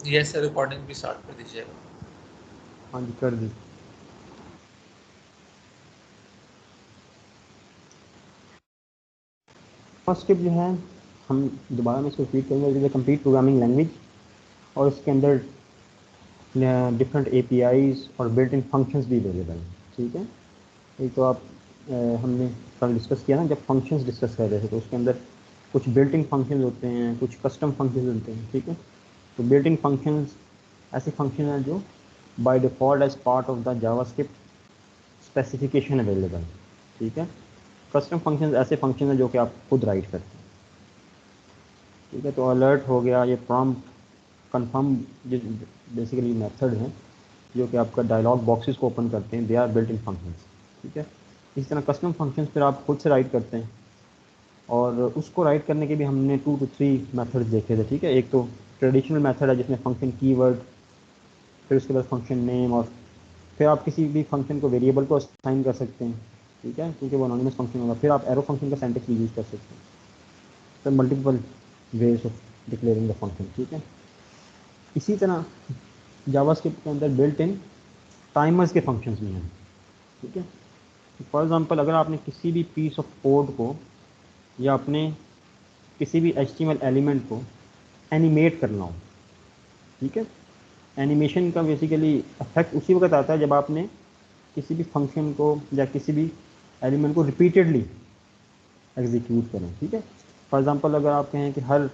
ये sir recording भी start कर दीजिएगा। हाँ जी कर दी। जावास्क्रिप्ट जो है हम दोबारा में इसको रिपीट करेंगे, it is a complete programming language और इसके अंदर डिफरेंट एपीआईज और बिल्ट इन फंक्शंस भी अवेलेबल हैं। ठीक है, ये तो आप हमने कल डिस्कस किया ना, जब फंक्शंस डिस्कस कर रहे थे तो उसके अंदर कुछ बिल्ट इन फंक्शंस होते हैं, कुछ कस्टम फंक्शंस होते हैं। ठीक है, तो बिल्ट इन फंक्शंस ऐसे फंक्शन हैं जो by default as part of the JavaScript specification available. ठीक है, कस्टम फंक्शंस ऐसे फंक्शन हैं जो कि आप खुद राइट करते हैं। ठीक है, तो अलर्ट हो गया, ये प्रॉम्प्ट कंफर्म बेसिकली मेथड हैं जो कि आपका डायलॉग बॉक्सेस को ओपन करते हैं, they are built in functions. ठीक है, इसी तरह कस्टम फंक्शंस फिर आप खुद से राइट करते हैं और उसको राइट करने के भी हमने 2 to 3 मेथड्स देखे थे। ठीक है, एक तो ट्रेडिशनल मेथड है जिसमें फंक्शन कीवर्ड, फिर उसके बाद फंक्शन नेम, और फिर आप किसी भी फंक्शन को वेरिएबल को असाइन कर सकते हैं। ठीक है, क्योंकि वो एनोनिमस फंक्शन होगा। फिर आप एरो फंक्शन का सिंटैक्स भी यूज़ कर सकते हैं। तो multiple ways of declaring the function. ठीक है, इसी तरह जावास्क्रिप्ट के अंदर बिल्ट इन टाइमर्स के फंक्शंस भी हैं। ठीक है, फॉर एग्जांपल अगर आपने किसी भी पीस ऑफ कोड को या अपने किसी भी HTML एलिमेंट को एनिमेट करना हो, ठीक है, एनिमेशन का बेसिकली इफेक्ट उसी वक्त आता है जब आपने किसी भी फंक्शन को या किसी भी एलिमेंट को रिपीटेडली एग्जीक्यूट करें। ठीक है, फॉर एग्जांपल अगर आप कहें कि हर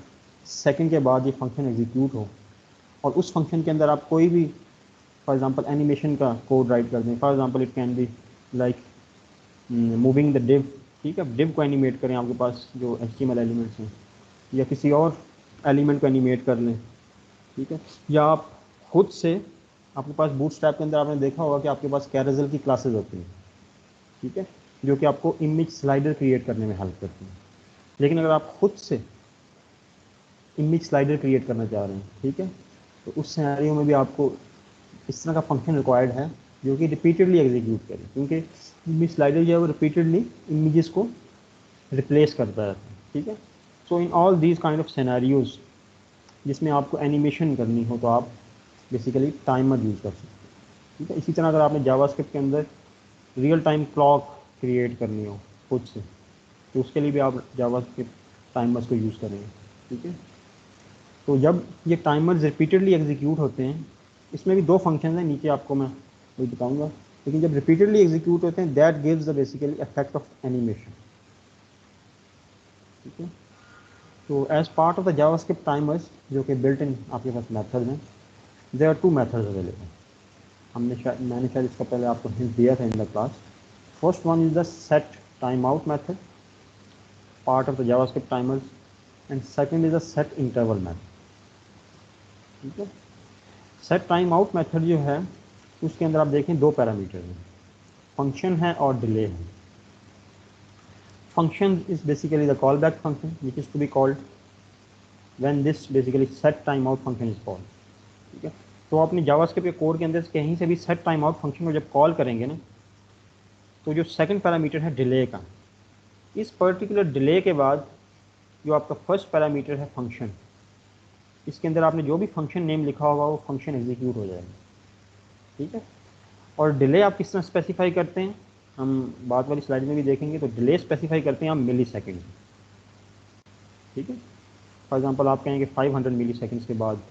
सेकंड के बाद ये फंक्शन एग्जीक्यूट हो और उस फंक्शन के अंदर आप कोई भी फॉर एग्जांपल एनिमेशन का कोड राइट कर दें, for example it can be like moving the div. ठीक है, डिव को एनिमेट करें आपके पास जो HTML एलिमेंट्स हैं, या किसी और एलिमेंट को एनिमेट कर लें। ठीक है, या आप खुद से, आपके पास बूटस्ट्रैप के अंदर आपने देखा होगा कि आपके पास कैरोसेल की क्लासेस होती हैं। ठीक है, जो कि आपको इमेज स्लाइडर क्रिएट करने में हेल्प करती हैं। लेकिन अगर आप खुद से इमेज स्लाइडर क्रिएट करना चाह रहे हैं, ठीक है, तो उस सिनेरियो में भी आपको इस तरह का फंक्शन रिक्वायर्ड है जो कि रिपीटेडली एग्जीक्यूट करे, क्योंकि इमेज स्लाइडर जो है वो रिपीटेडली इमेजेस को रिप्लेस करता है। ठीक है, so in all these kind of scenarios जिसमें आपको एनिमेशन करनी हो तो आप बेसिकली टाइमर यूज़ कर सकते हैं। ठीक है, इसी तरह अगर आपने जावास्क्रिप्ट के अंदर रियल टाइम क्लॉक क्रिएट करनी हो खुद से, तो उसके लिए भी आप जावास्क्रिप्ट टाइमर्स को यूज़ करेंगे। ठीक है, तो जब ये टाइमर्स रिपीटेडली एग्जीक्यूट होते हैं, इसमें भी 2 फंक्शन हैं, नीचे आपको मैं वही बताऊंगा, लेकिन जब रिपीटेडली एग्जीक्यूट होते हैं that gives the basically effect of animation. ठीक है, तो as part of the JavaScript timers जो कि बिल्ट इन आपके पास मेथड हैं, देयर आर 2 मेथड्स अवेलेबल। मैंने शायद इसका पहले आपको हिंट दिया था in the class. First one is the set time out method, part of the JavaScript timers, and second is the set interval method. ठीक है, सेट टाइम आउट मेथड जो है उसके अंदर आप देखें 2 पैरामीटर हैं, फंक्शन है और डिले है। Function is basically the call back function which is to be called when this basically set time out function is called. ठीक है, तो अपने जावास्क्रिप्ट के कोड के अंदर कहीं से भी सेट टाइम आउट फंक्शन को जब कॉल करेंगे ना, तो जो सेकंड पैरामीटर है डिले का, इस पर्टिकुलर डिले के बाद जो आपका फर्स्ट पैरामीटर है फंक्शन, इसके अंदर आपने जो भी फंक्शन नेम लिखा होगा वो फंक्शन एग्जीक्यूट हो जाएगा। ठीक है, और डिले आप किस तरह स्पेसिफाई करते हैं हम बाद वाली स्लाइड में भी देखेंगे। तो डिले स्पेसिफाई करते हैं हम मिली सेकेंड। ठीक है, फॉर एग्जांपल आप कहेंगे 500 मिली सेकेंड्स के बाद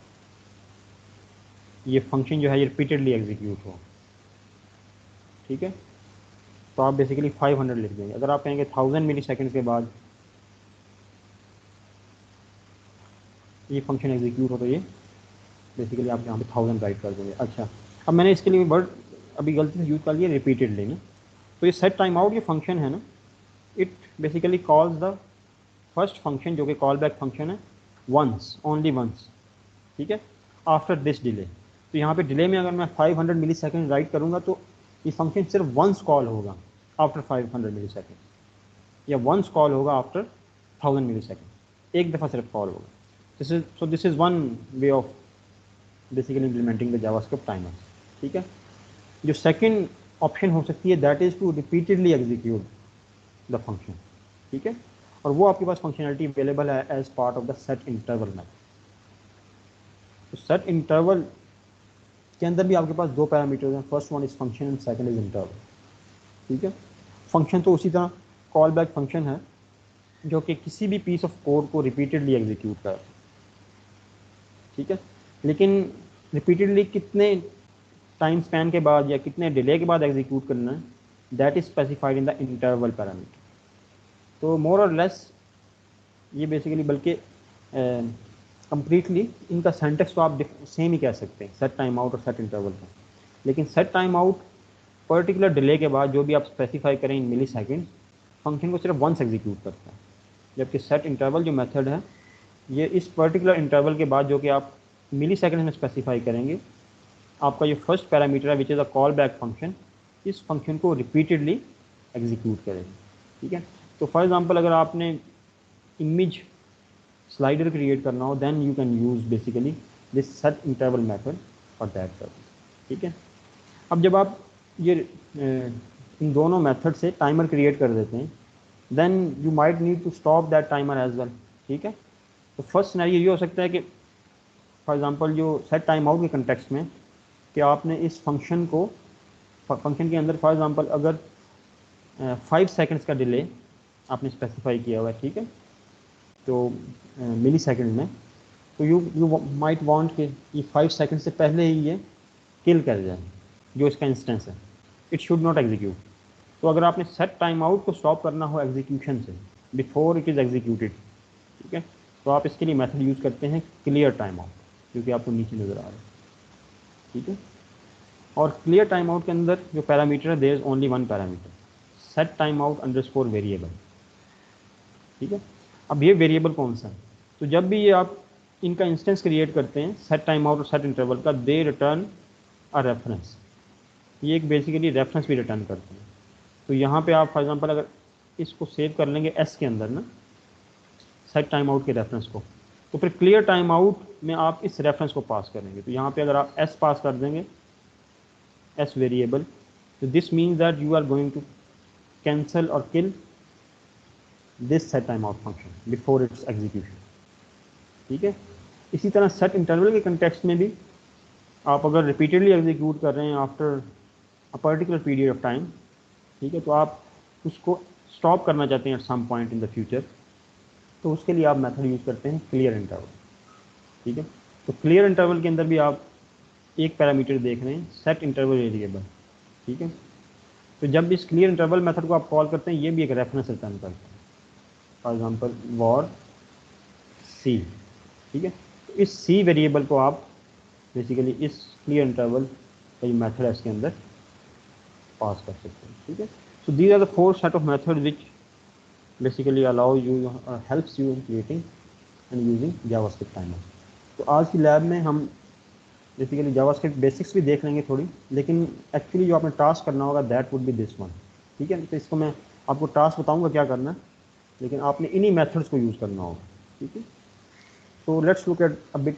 ये फंक्शन जो है ये रिपीटेडली एग्जीक्यूट हो। ठीक है, तो आप बेसिकली 500 लिख देंगे। अगर आप कहेंगे 1000 मिली सेकेंड्स के बाद ये फंक्शन एग्जीक्यूट हो, तो ये बेसिकली आप यहाँ पे 1000 राइट कर देंगे। अच्छा, अब मैंने इसके लिए वर्ड अभी गलती से यूज़ कर लिया रिपीटेडली ना, तो ये सेट टाइम आउट ये फंक्शन है ना, it basically calls the first function जो कि कॉल बैक फंक्शन है वंस, ओनली वंस। ठीक है, आफ्टर दिस डिले। तो यहाँ पे डिले में अगर मैं 500 मिली सेकेंड राइट करूँगा तो ये फंक्शन सिर्फ वंस कॉल होगा आफ्टर 500 मिली सेकेंड, या वंस कॉल होगा आफ्टर 1000 मिली सेकेंड, एक दफ़ा सिर्फ कॉल होगा। This is one way of basically implementing the JavaScript timer. ठीक है, जो सेकंड ऑप्शन हो सकती है that is to repeatedly execute the function. ठीक है, और वो आपके पास फंक्शनलिटी अवेलेबल है as part of the set interval method. तो सेट इंटरवल के अंदर भी आपके पास दो पैरामीटर्स हैं, first one is function and second is interval. ठीक है, फंक्शन तो उसी तरह कॉल बैक फंक्शन है जो कि किसी भी पीस ऑफ कोड को रिपीटेडली एग्जीक्यूट कर। ठीक है, लेकिन रिपीटेडली कितने टाइम स्पैन के बाद या कितने डिले के बाद एग्जीक्यूट करना है, that is specified in the interval parameter. तो मोर और लेस ये बेसिकली, बल्कि कंप्लीटली इनका सेंटेक्स तो आप सेम ही कह सकते हैं, सेट टाइम आउट और सेट इंटरवल का। लेकिन set time out particular delay के बाद जो भी आप स्पेसिफाई करें इन मिली सेकेंड, फंक्शन को सिर्फ वंस एग्जीक्यूट करता है। जबकि सेट इंटरवल जो मेथड है, ये इस पर्टिकुलर इंटरवल के बाद जो कि आप मिली सेकेंड में स्पेसिफाई करेंगे, आपका जो फर्स्ट पैरामीटर है which is a call back function, इस फंक्शन को रिपीटेडली एग्जीक्यूट करेंगे। ठीक है, तो फॉर एग्जांपल अगर आपने इमेज स्लाइडर क्रिएट करना हो, then you can use basically this set interval method for that purpose. ठीक है, अब जब आप ये इन दोनों मेथड से टाइमर क्रिएट कर देते हैं, then you might need to stop that timer as well. ठीक है, तो फर्स्ट सिनेरियो ये हो सकता है कि फॉर एग्जांपल जो सेट टाइम आउट के कंटेक्स्ट में कि आपने इस फंक्शन को, फंक्शन के अंदर फॉर एग्जांपल अगर 5 सेकंड्स का डिले आपने स्पेसिफाई किया हुआ है। ठीक है, तो मिली सेकेंड में, तो यू माइट वांट कि ये 5 सेकंड से पहले ही ये किल कर जाए जो इसका इंस्टेंस है, इट शुड नॉट एग्जीक्यूट। तो अगर आपने सेट टाइम आउट को स्टॉप करना हो एग्जीक्यूशन से बिफोर इट इज़ एग्जीक्यूटेड, ठीक है, तो आप इसके लिए मेथड यूज़ करते हैं क्लियर टाइम आउट, क्योंकि आपको नीचे नज़र आ रहा है। ठीक है, और क्लियर टाइम आउट के अंदर जो पैरामीटर है, there is only one parameter, set time out underscore variable. ठीक है, अब ये वेरिएबल कौन सा है, तो जब भी ये आप इनका इंस्टेंस क्रिएट करते हैं सेट टाइम आउट और सेट इंटरवल का, दे रिटर्न अ रेफरेंस, ये एक बेसिकली रेफरेंस भी रिटर्न करते हैं। तो यहाँ पे आप फॉर एग्जांपल अगर इसको सेव कर लेंगे एस के अंदर ना, सेट टाइम आउट के रेफरेंस को, तो फिर क्लियर टाइम आउट में आप इस रेफरेंस को पास करेंगे। तो यहाँ पे अगर आप एस पास कर देंगे, एस वेरिएबल, तो this means that you are going to cancel और kill this set time out function before its execution. ठीक है, इसी तरह सेट इंटरवल के कंटेक्स्ट में भी आप अगर रिपीटेडली एग्जीक्यूट कर रहे हैं after a particular period of time, ठीक है, तो आप उसको स्टॉप करना चाहते हैं at some point in the future, तो उसके लिए आप मेथड यूज़ करते हैं क्लियर इंटरवल। ठीक है, तो क्लियर इंटरवल के अंदर भी आप एक पैरामीटर देख रहे हैं, सेट इंटरवल वेरिएबल। ठीक है, तो जब इस क्लियर इंटरवल मेथड को आप कॉल करते हैं, ये भी एक रेफरेंस रिटर्न करता है, फॉर एग्जांपल वॉर सी। ठीक है, तो इस सी वेरिएबल को आप बेसिकली इस क्लियर इंटरवल का मेथड है इसके अंदर पास कर सकते हैं। ठीक है, so these are the 4 set of method which basically allow you, helps you in creating and using JavaScript timer. तो आज की लैब में हम बेसिकली जावास्क्रिप्ट बेसिक्स भी देख लेंगे थोड़ी, लेकिन एक्चुअली जो आपने टास्क करना होगा that would be this one. ठीक है, तो इसको मैं आपको टास्क बताऊंगा क्या करना है, लेकिन आपने इन्हीं मेथड्स को यूज़ करना होगा। ठीक है, so let's look at a bit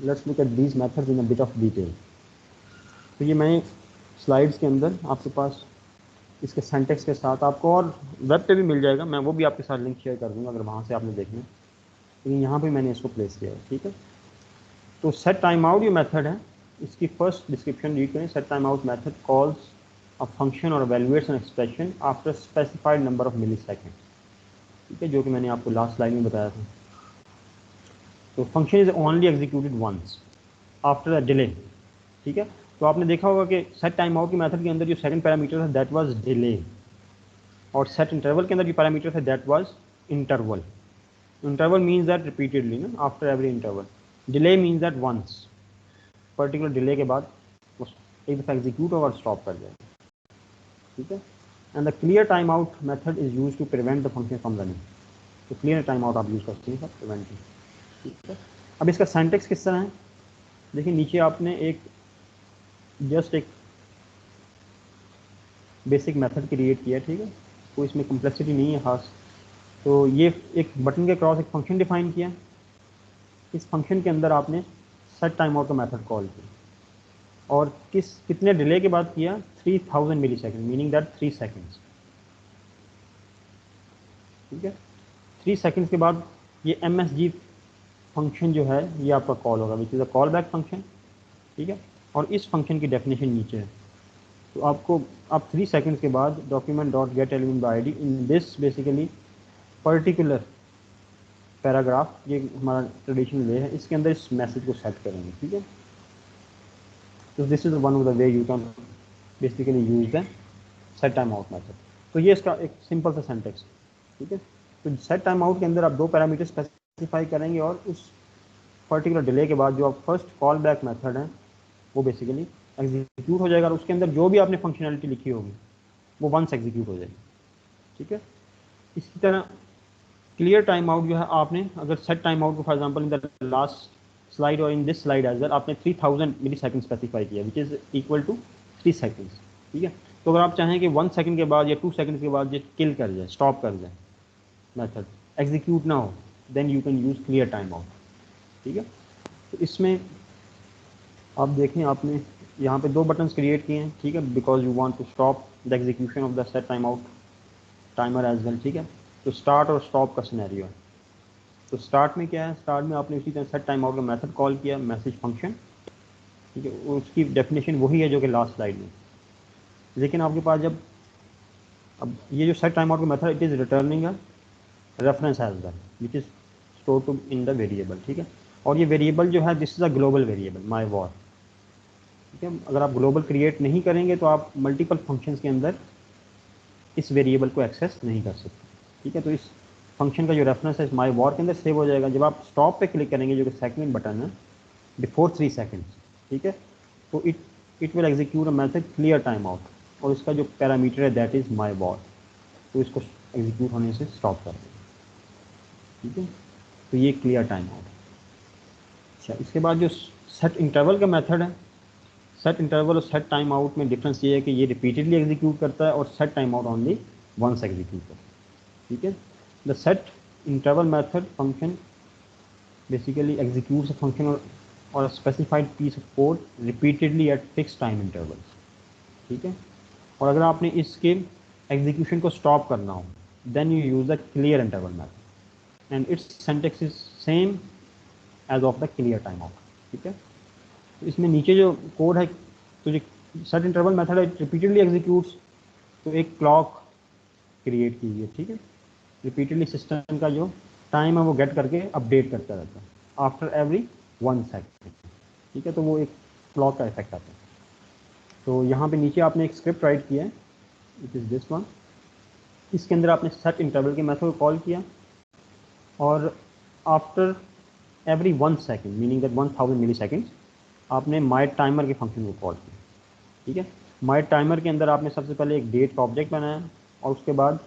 let's look at these methods in a bit of detail। तो ये मैंने स्लाइड्स के अंदर आपके पास इसके सेंटेक्स के साथ, आपको और वेब पे भी मिल जाएगा, मैं वो भी आपके साथ लिंक शेयर कर दूंगा अगर वहाँ से आपने देखना है, लेकिन यहाँ पे मैंने इसको प्लेस किया है। ठीक है, तो सेट टाइम आउट ये मेथड है, इसकी फर्स्ट डिस्क्रिप्शन रीड करें। Set time out method calls अ फंक्शन और evaluates an expression after specified number of milliseconds। ठीक है, जो कि मैंने आपको लास्ट स्लाइड में बताया था। तो function is only executed once after a delay. ठीक है, तो आपने देखा होगा कि सेट टाइम आउट की मेथड के अंदर जो सेकंड पैरामीटर था दैट वाज डिले, और सेट इंटरवल के अंदर जो पैरामीटर था that was interval. Interval means that repeatedly ना, after every interval. Delay means that once, particular delay के बाद एक दफ़ा एग्जीक्यूट होगा और स्टॉप कर जाएगा। ठीक है, and the clear time out method is use to prevent the function from running. तो क्लियर टाइम आउट आप यूज़ करते हैं फॉर प्रिवेंटिंग। ठीक है, अब इसका सिंटैक्स किस तरह है, देखिए नीचे आपने एक जस्ट एक बेसिक मेथड क्रिएट किया। ठीक है, कोई इसमें कम्प्लेक्सिटी नहीं है खास। तो ये एक बटन के क्रॉस एक फंक्शन डिफाइन किया, इस फंक्शन के अंदर आपने सेट टाइम आउट का मेथड कॉल किया, और कितने डिले के बाद किया, 3000 मिली सेकेंड, मीनिंग दैट 3 सेकेंड्स। ठीक है, 3 सेकेंड्स के बाद ये MSG फंक्शन जो है ये आपका कॉल होगा which is a call back function, ठीक है। और इस फंक्शन की डेफिनेशन नीचे है। तो आपको आप 3 सेकंड्स के बाद document dot gate element by ID in this basically particular paragraph, ये हमारा ट्रेडिशनल वे है, इसके अंदर इस मैसेज को सेट करेंगे, ठीक है। तो this is one of the way you can basically use the set time out method. तो ये इसका एक सिंपल सा सेंटेक्स, ठीक है। तो सेट टाइम आउट के अंदर आप 2 पैरामीटर स्पेसिफाई करेंगे और उस पर्टिकुलर डिले के बाद जो आप फर्स्ट कॉल बैक मेथड है वो बेसिकली एग्जीक्यूट हो जाएगा और उसके अंदर जो भी आपने फंक्शनैलिटी लिखी होगी वो वंस एग्जीक्यूट हो जाएगी, ठीक है। इसी तरह क्लियर टाइम आउट जो है, आपने अगर सेट टाइम आउट को for example in the last slide और in this slide as well आपने 3000 मिली सेकंड स्पेसिफाई किया which is equal to 3 seconds, ठीक है। तो अगर आप चाहें कि 1 सेकंड के बाद या 2 सेकंड के बाद ये किल कर जाए, स्टॉप कर जाए मेथड, एग्जीक्यूट ना हो, then you can use clear timeout, ठीक है। तो इसमें आप देखें आपने यहाँ पे 2 बटन्स क्रिएट किए हैं, ठीक है, because you want to stop the execution of the set time out timer as well, ठीक है। तो स्टार्ट और स्टॉप का सिनेरियो है। तो स्टार्ट में क्या है, स्टार्ट में आपने उसी तरह सेट टाइम आउट का मेथड कॉल किया, मैसेज फंक्शन, ठीक है, उसकी डेफिनेशन वही है जो कि लास्ट स्लाइड में। लेकिन आपके पास जब अब ये जो सेट टाइम आउट का method it is returning a reference as well which is store to in the variable, ठीक है। और ये वेरिएबल जो है this is a global variable my var, ठीक है। अगर आप ग्लोबल क्रिएट नहीं करेंगे तो आप मल्टीपल फंक्शंस के अंदर इस वेरिएबल को एक्सेस नहीं कर सकते, ठीक है। तो इस फंक्शन का जो रेफरेंस है माई वॉर के अंदर सेव हो जाएगा। जब आप स्टॉप पे क्लिक करेंगे जो कि सेकंड बटन है बिफोर 3 सेकंड्स, ठीक है, तो it will execute a method clear time out और इसका जो पैरामीटर है दैट इज़ माई वॉर, तो इसको एग्जीक्यूट होने से स्टॉप कर देंगे, ठीक है। तो ये क्लियर टाइम आउट। अच्छा, इसके बाद जो सेट इंटरवल का मेथड है, सेट इंटरवल और सेट टाइम आउट में डिफरेंस ये है कि ये रिपीटेडली एग्जीक्यूट करता है और set time out only once execute करता है, ठीक है। The set interval method function basically executes a function और specified piece of code repeatedly at fix time intervals, ठीक है। और अगर आपने इसके एग्जीक्यूशन को स्टॉप करना हो then you use the clear interval method and its syntax is same as of the clear timeout, ठीक है। तो इसमें नीचे जो कोड है, तो जो सेट इंटरवल मेथड है रिपीटेडली एग्जीक्यूट्स, तो एक क्लॉक क्रिएट कीजिए, ठीक है। रिपीटेडली सिस्टम का जो टाइम है वो गेट करके अपडेट करता रहता है आफ्टर एवरी 1 सेकंड, ठीक है। तो वो एक क्लॉक का इफेक्ट आता है। तो यहाँ पे नीचे आपने एक स्क्रिप्ट राइट किया है, इट इज़ दिस वन। इसके अंदर आपने सेट इंटरवल के मेथड को कॉल किया और after every 1 second meaning that 1000 milliseconds आपने माई टाइमर के फंक्शन को कॉल किया, ठीक है। माई टाइमर के अंदर आपने सबसे पहले एक डेट का ऑब्जेक्ट बनाया और उसके बाद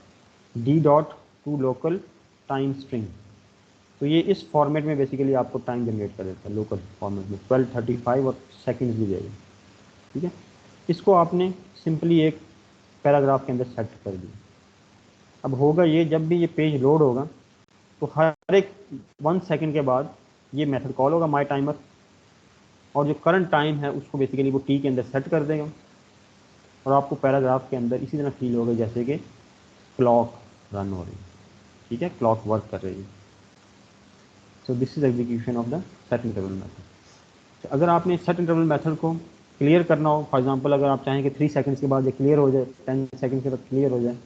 D dot to local time string, तो ये इस फॉर्मेट में बेसिकली आपको टाइम जनरेट कर देता है लोकल फॉर्मेट में 12:35 और सेकंड्स भी देगा, ठीक है। इसको आपने सिंपली एक पैराग्राफ के अंदर सेट कर दिया। अब होगा ये, जब भी ये पेज लोड होगा तो हर एक 1 सेकंड के बाद ये मेथड कॉल होगा माई टाइमर और जो करंट टाइम है उसको बेसिकली वो टी के अंदर सेट कर देगा और आपको पैराग्राफ के अंदर इसी तरह फील होगा जैसे कि क्लॉक रन हो रही है, ठीक है, क्लॉक वर्क कर रही है। सो this is execution of the set interval method. अगर आपने सेट इंटरवल मेथड को क्लियर करना हो, फॉर एग्जांपल अगर आप चाहें कि 3 सेकंड्स के बाद ये क्लियर हो जाए, 10 सेकंड्स के बाद क्लियर हो जाए,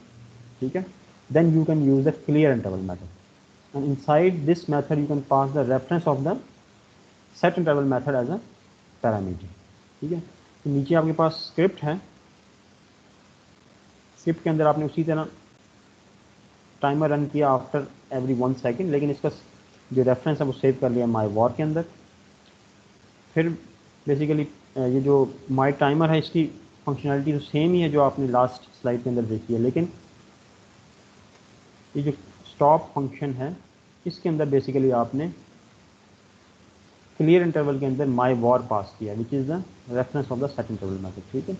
ठीक है, then you can use the clear interval method and inside this method you can pass the reference of the set interval method as a parameter, ठीक है। तो नीचे आपके पास स्क्रिप्ट है, स्क्रिप्ट के अंदर आपने उसी तरह टाइमर रन किया आफ्टर एवरी 1 सेकंड, लेकिन इसका जो रेफरेंस है वो सेव कर लिया माई वॉर के अंदर। फिर बेसिकली ये जो माई टाइमर है इसकी फंक्शनैलिटी तो सेम ही है जो आपने लास्ट स्लाइड के अंदर देखी है, लेकिन ये जो स्टॉप फंक्शन है इसके अंदर बेसिकली आपने क्लियर इंटरवल के अंदर माई वॉर पास किया which is the reference of the set interval method, ठीक है।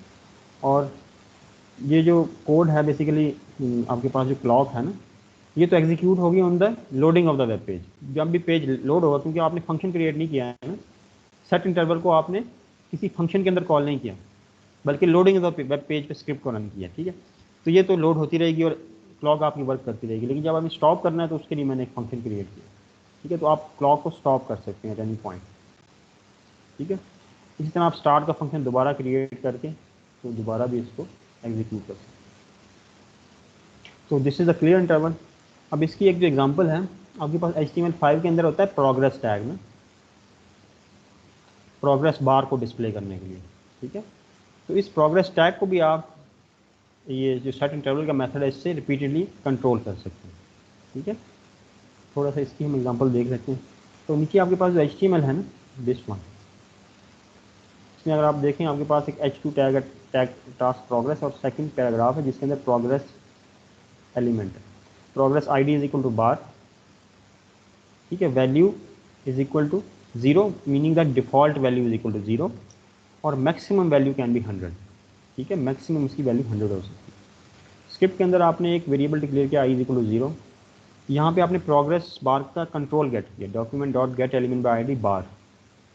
और ये जो कोड है बेसिकली आपके पास जो क्लॉक है ना, ये तो एग्जीक्यूट होगी on the loading of the web page. जब भी पेज लोड होगा, क्योंकि आपने फंक्शन क्रिएट नहीं किया है ना, सेट इंटरवल को आपने किसी फंक्शन के अंदर कॉल नहीं किया बल्कि loading of the web page पे स्क्रिप्ट को रन किया, ठीक है। तो ये तो लोड होती रहेगी और क्लॉक आपकी वर्क करती रहेगी, लेकिन जब आपने स्टॉप करना है तो उसके लिए मैंने एक फंक्शन क्रिएट किया। ठीक है, तो आप क्लॉक को स्टॉप कर सकते हैं एट एनी पॉइंट। ठीक है, इसी तरह आप स्टार्ट का फंक्शन दोबारा क्रिएट करके तो दोबारा भी इसको एग्जीक्यूट कर सकते हैं। तो this is a clear interval. अब इसकी एक जो एग्जांपल है, आपके पास HTML5 के अंदर होता है प्रोग्रेस टैग ना, प्रोग्रेस बार को डिस्प्ले करने के लिए। ठीक है, तो इस प्रोग्रेस टैग को भी आप ये जो सेट इंटरवल का मेथड है इससे रिपीटेडली कंट्रोल कर सकते हैं। ठीक है, थोड़ा सा इसकी हम एग्जांपल देख लेते हैं। तो नीचे आपके पास जो HTML है ना, दिस वन, इसमें अगर आप देखें आपके पास एक H2 tag tag task progress और सेकंड पैराग्राफ है जिसके अंदर प्रोग्रेस एलिमेंट है। Progress ID is equal to bar. ठीक है, value is equal to 0 meaning that default value is equal to 0 और मैक्सिमम वैल्यू कैन बी 100। ठीक है, मैक्सिमम उसकी वैल्यू 100 हो सकती है। स्क्रिप्ट के अंदर आपने एक वेरिएबल डिक्लेयर किया i इज इक्वल टू 0। यहाँ पे आपने प्रोग्रेस बार का कंट्रोल गेट किया, document dot gate element by ID बार,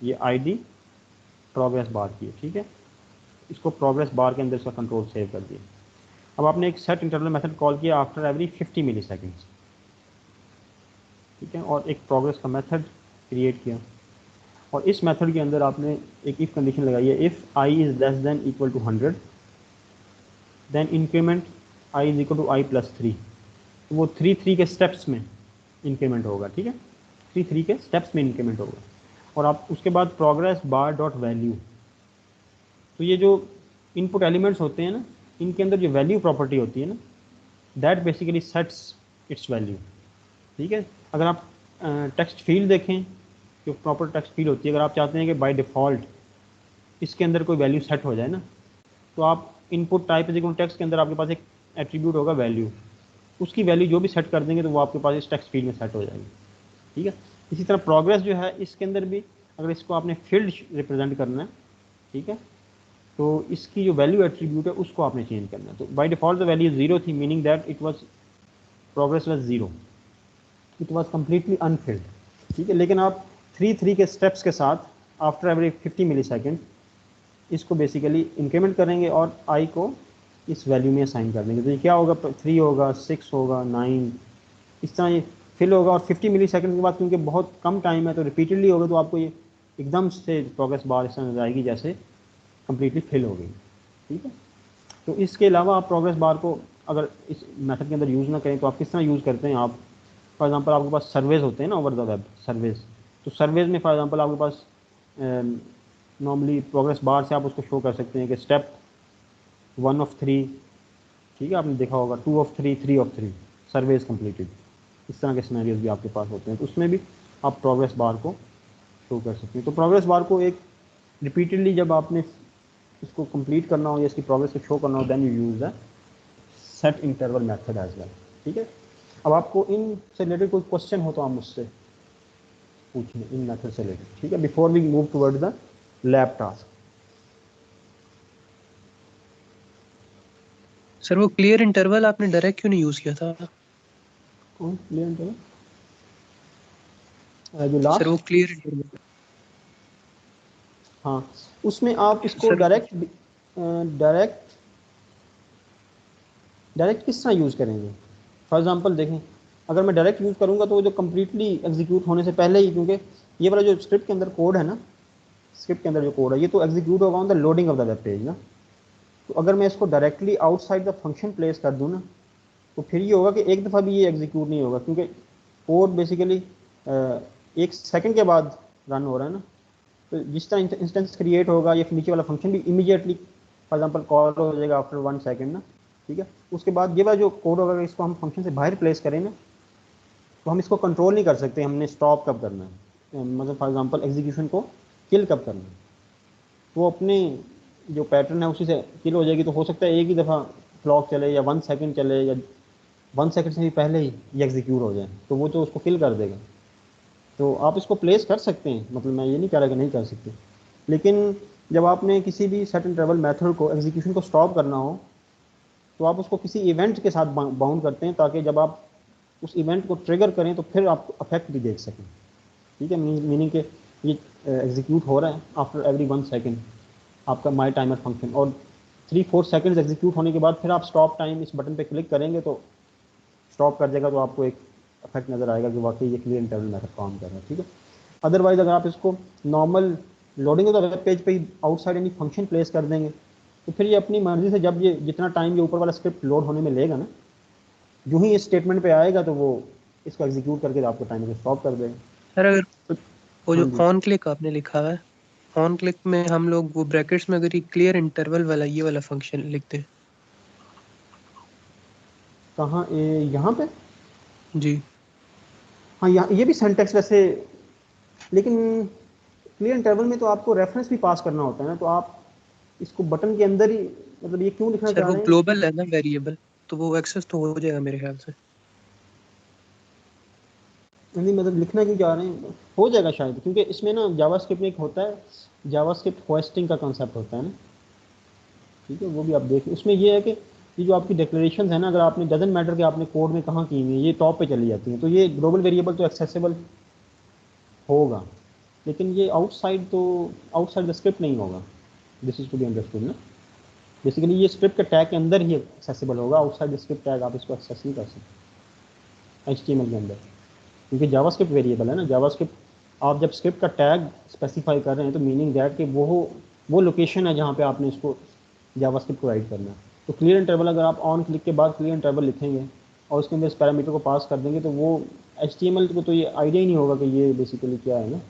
ये ID प्रोग्रेस बार की है। ठीक है, इसको प्रोग्रेस बार के अंदर इसका कंट्रोल सेव कर दिया। अब आपने एक सेट इंटरवल मेथड कॉल किया आफ्टर एवरी 50 मिली सेकेंड्स। ठीक है, और एक प्रोग्रेस का मेथड क्रिएट किया और इस मेथड के अंदर आपने एक इफ कंडीशन लगाई है, if i is less than equal to 100 then increment i is equal to i plus 3। तो वो 3 के स्टेप्स में इंक्रीमेंट होगा। ठीक है, 3 के स्टेप्स में इंक्रीमेंट होगा। और आप उसके बाद प्रोग्रेस बार डॉट वैल्यू, तो ये जो इनपुट एलिमेंट्स होते हैं ना, इनके अंदर जो वैल्यू प्रॉपर्टी होती है ना, that basically sets it's value. ठीक है, अगर आप टेक्स्ट फील्ड देखें, जो प्रॉपर टेक्स्ट फील्ड होती है, अगर आप चाहते हैं कि बाय डिफ़ॉल्ट इसके अंदर कोई वैल्यू सेट हो जाए ना, तो आप input type is equal to text के अंदर आपके पास एक एट्रीब्यूट होगा वैल्यू, उसकी वैल्यू जो भी सेट कर देंगे तो वो आपके पास इस टेक्स्ट फील्ड में सेट हो जाएगी। ठीक है, इसी तरह प्रोग्रेस जो है इसके अंदर भी अगर इसको आपने फील्ड रिप्रेजेंट करना है, ठीक है, तो इसकी जो वैल्यू एट्रीब्यूट है उसको आपने चेंज करना है। तो बाय डिफ़ॉल्ट द वैल्यू 0 थी, meaning that it was progress was 0, it was completely Anfield. ठीक है, लेकिन आप 3 के स्टेप्स के साथ आफ्टर एवरी 50 मिली सेकेंड इसको बेसिकली इंक्रीमेंट करेंगे और i को इस वैल्यू में असाइन कर देंगे। तो ये क्या होगा, 3 होगा, 6 होगा, 9, इस तरह ये फिल होगा। और 50 मिली सेकेंड के बाद क्योंकि बहुत कम टाइम है तो रिपीटेडली होगा, तो आपको ये एकदम से प्रोग्रेस बार इस तरह नजर आएगी जैसे कम्प्लीटली फिल हो गई। ठीक है, तो इसके अलावा आप प्रोग्रेस बार को अगर इस मेथड के अंदर यूज़ ना करें तो आप किस तरह यूज़ करते हैं। आप फॉर एग्जांपल आपके पास सर्वेज होते हैं ना ओवर द वेब सर्वेज, तो सर्वेज में फॉर एग्जांपल आपके पास नॉर्मली प्रोग्रेस बार से आप उसको शो कर सकते हैं कि स्टेप 1 ऑफ 3, ठीक है, आपने देखा होगा 2 ऑफ 3, 3 ऑफ 3 सर्वेज कंप्लीटेड, इस तरह के सिनेरियोज भी आपके पास होते हैं, तो उसमें भी आप प्रोग्रेस बार को शो कर सकते हैं। तो प्रोग्रेस बार को एक रिपीटेडली जब आपने इसको कंप्लीट करना हो या इसकी प्रोग्रेस को शो करना हो, then you use the set interval method as well. ठीक है, अब आपको इन से रिलेटेड कोई क्वेश्चन हो तो आप मुझसे पूछें इन मेथड से रिलेटेड। ठीक है, before we move toward the lab task. Sir वो क्लियर इंटरवल आपने डायरेक्ट क्यों नहीं यूज किया था? कौन क्लियर इंटरवल? जो लास्ट, सर वो क्लियर इंटरवल, हाँ, उसमें आप इसको सर डायरेक्ट किस तरह यूज़ करेंगे। फॉर एग्जांपल देखें, अगर मैं डायरेक्ट यूज़ करूँगा तो वो जो कम्प्लीटली एग्जीक्यूट होने से पहले ही, क्योंकि ये वाला जो स्क्रिप्ट के अंदर कोड है ना, स्क्रिप्ट के अंदर जो कोड है ये तो एग्जीक्यूट होगा on the loading of the web page ना। तो अगर मैं इसको directly outside the function place कर दूँ ना, तो फिर ये होगा कि एक दफ़ा भी ये एग्जीक्यूट नहीं होगा, क्योंकि कोड बेसिकली 1 सेकंड के बाद रन हो रहा है ना। तो जिस तरह इंस्टेंस क्रिएट होगा ये नीचे वाला फंक्शन भी इमीडिएटली फॉर एग्जांपल कॉल हो जाएगा आफ्टर 1 सेकंड ना। ठीक है, उसके बाद ये वाला जो कोड होगा इसको हम फंक्शन से बाहर प्लेस करें ना, तो हम इसको कंट्रोल नहीं कर सकते हमने स्टॉप कब करना है, मतलब फॉर एग्जांपल एग्जीक्यूशन को किल कब करना है। वो अपने जो पैटर्न है उसी से किल हो जाएगी। तो हो सकता है एक ही दफ़ा क्लॉक चले या 1 सेकंड चले या 1 सेकंड से भी पहले ही ये एग्जीक्यूट हो जाए, तो वो तो उसको किल कर देगा। तो आप इसको प्लेस कर सकते हैं, मतलब मैं ये नहीं कह रहा कि नहीं कर सकते, लेकिन जब आपने किसी भी सेट इंटरवल मेथड को एग्जीक्यूशन को स्टॉप करना हो तो आप उसको किसी इवेंट के साथ बाउंड करते हैं, ताकि जब आप उस इवेंट को ट्रिगर करें तो फिर आप इफेक्ट भी देख सकें। ठीक है, मीनिंग के ये एग्जीक्यूट हो रहा है आफ्टर एवरी 1 सेकंड आपका माई टाइमर फंक्शन, और 3-4 सेकंड्स एग्जीक्यूट होने के बाद फिर आप स्टॉप टाइम इस बटन पे क्लिक करेंगे तो स्टॉप कर देगा, तो आपको एक इफेक्ट नज़र आएगा कि वाकई ये क्लियर इंटरवल मेथड काम कर रहा है, ठीक है। अदरवाइज अगर आप इसको normal loading of the web page पे ही आउटसाइड एनी फंक्शन प्लेस कर देंगे तो फिर ये अपनी मर्जी से जब ये जितना टाइम ये ऊपर वाला स्क्रिप्ट लोड होने में लेगा ना, जो ही इस स्टेटमेंट पे आएगा तो वो इसको एग्जीक्यूट करके आपको टाइमर को स्टॉप कर देगा। सर अगर तो वो हाँ जो जी, ऑन क्लिक आपने लिखा हुआ है, ऑन क्लिक में हम लोग वो ब्रैकेट्स में अगर ये क्लियर इंटरवल वाला ये वाला फंक्शन लिखते हैं। कहाँ यहाँ पे? जी हाँ, यहाँ ये भी सिंटैक्स वैसे, लेकिन क्लियर इंटरवल में तो आपको रेफरेंस भी पास करना होता है ना, तो आप इसको बटन के अंदर ही, मतलब ये क्यों लिखना सर, चाह वो रहे हैं? ग्लोबल है ना वेरिएबल, तो वो एक्सेस तो हो जाएगा मेरे ख्याल से। नहीं मतलब लिखना क्यों चाह रहे हैं, हो जाएगा शायद, क्योंकि इसमें ना जावास्क्रिप्ट में एक होता है, जावास्क्रिप्ट होस्टिंग का कंसेप्ट होता है ना, ठीक है, वो भी आप देखें। उसमें ये है कि ये जो आपकी डिक्लेरेशन है ना, अगर आपने डजन मैटर कि आपने कोड में कहाँ की हुई है, ये टॉप पे चली जाती हैं, तो ये ग्लोबल वेरिएबल तो एक्सेसिबल होगा, लेकिन ये आउटसाइड द स्क्रिप्ट नहीं होगा। This is to be understood ना। बेसिकली ये स्क्रिप्ट के टैग के अंदर ही एक्सेसिबल होगा, आउटसाइड द स्क्रिप्ट टैग आप इसको एक्सेस नहीं कर सकते HTML के अंदर, क्योंकि जावास्क्रिप्ट वेरिएबल है ना। जावास्क्रिप्ट आप जब स्क्रिप्ट का टैग स्पेसिफाई कर रहे हैं तो मीनिंग दैट कि वो लोकेशन है जहाँ पे आपने इसको जावास्क्रिप्ट को राइट करना है। तो क्लियर इंटरवल अगर आप ऑन क्लिक के बाद क्लियर इंटरवल लिखेंगे और उसके अंदर इस पैरामीटर को पास कर देंगे तो वो HTML को तो ये आइडिया ही नहीं होगा कि ये बेसिकली क्या है ना,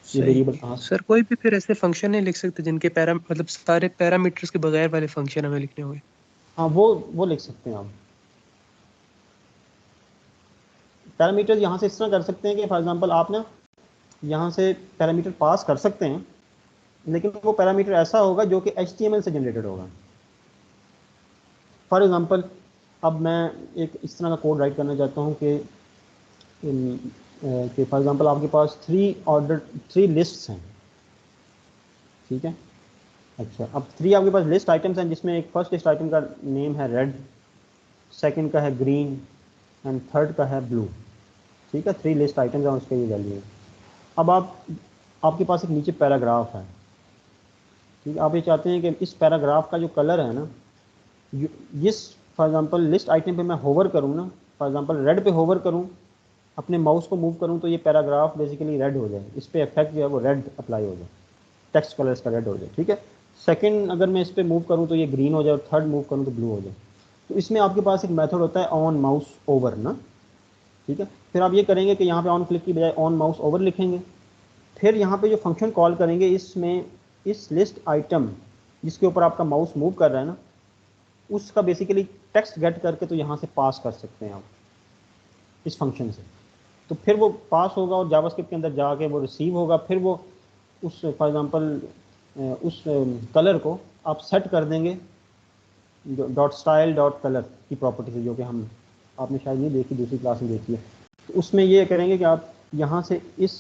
ये वेरिएबल सही कहाँ से। सर, कोई भी फिर ऐसे फंक्शन नहीं लिख सकते जिनके मतलब सारे पैरामीटर्स के बगैर वाले फंक्शन हमें लिखने होंगे। हाँ, वो लिख सकते हैं आप। पैरामीटर यहाँ से इस तरह कर सकते हैं कि फॉर एग्जांपल आप ना यहाँ से पैरामीटर पास कर सकते हैं, लेकिन वो पैरामीटर ऐसा होगा जो कि HTML से जनरेटेड होगा। फॉर एग्जांपल अब मैं एक इस तरह का कोड राइट करना चाहता हूँ कि फॉर एग्जांपल आपके पास 3 लिस्ट्स हैं, ठीक है। अच्छा, अब 3 आपके पास लिस्ट आइटम्स हैं जिसमें एक फर्स्ट लिस्ट आइटम का नेम है रेड, सेकंड का है ग्रीन एंड थर्ड का है ब्लू, ठीक है। 3 लिस्ट आइटम्स हैं, उसके ये वैल्यू है। अब आपके पास एक नीचे पैराग्राफ है, ठीक है। आप ये चाहते हैं कि इस पैराग्राफ का जो कलर है ना, जिस फॉर एग्जांपल लिस्ट आइटम पे मैं होवर करूँ ना, फॉर एग्जांपल रेड पे होवर करूँ, अपने माउस को मूव करूँ तो ये पैराग्राफ बेसिकली रेड हो जाए, इस पे इफेक्ट जो है वो रेड अप्लाई हो जाए, टेक्स्ट कलर इसका रेड हो जाए, ठीक है। सेकंड अगर मैं इस पे मूव करूँ तो ये ग्रीन हो जाए और थर्ड मूव करूँ तो ब्लू हो जाए। तो इसमें आपके पास एक मेथड होता है ऑन माउस ओवर ना, ठीक है। फिर आप ये करेंगे कि यहाँ पे ऑन क्लिक की बजाय ऑन माउस ओवर लिखेंगे, फिर यहाँ पे जो फंक्शन कॉल करेंगे इसमें इस लिस्ट आइटम जिसके ऊपर आपका माउस मूव कर रहा है ना, उसका बेसिकली टेक्स्ट गेट करके तो यहाँ से पास कर सकते हैं आप इस फंक्शन से। तो फिर वो पास होगा और जावास्क्रिप्ट के अंदर जाके वो रिसीव होगा, फिर वो उस फॉर एग्जांपल उस कलर को आप सेट कर देंगे डॉट स्टाइल डॉट कलर की प्रॉपर्टी से, जो कि हम आपने शायद नहीं देखी, दूसरी क्लास में देखी है। तो उसमें ये करेंगे कि आप यहाँ से इस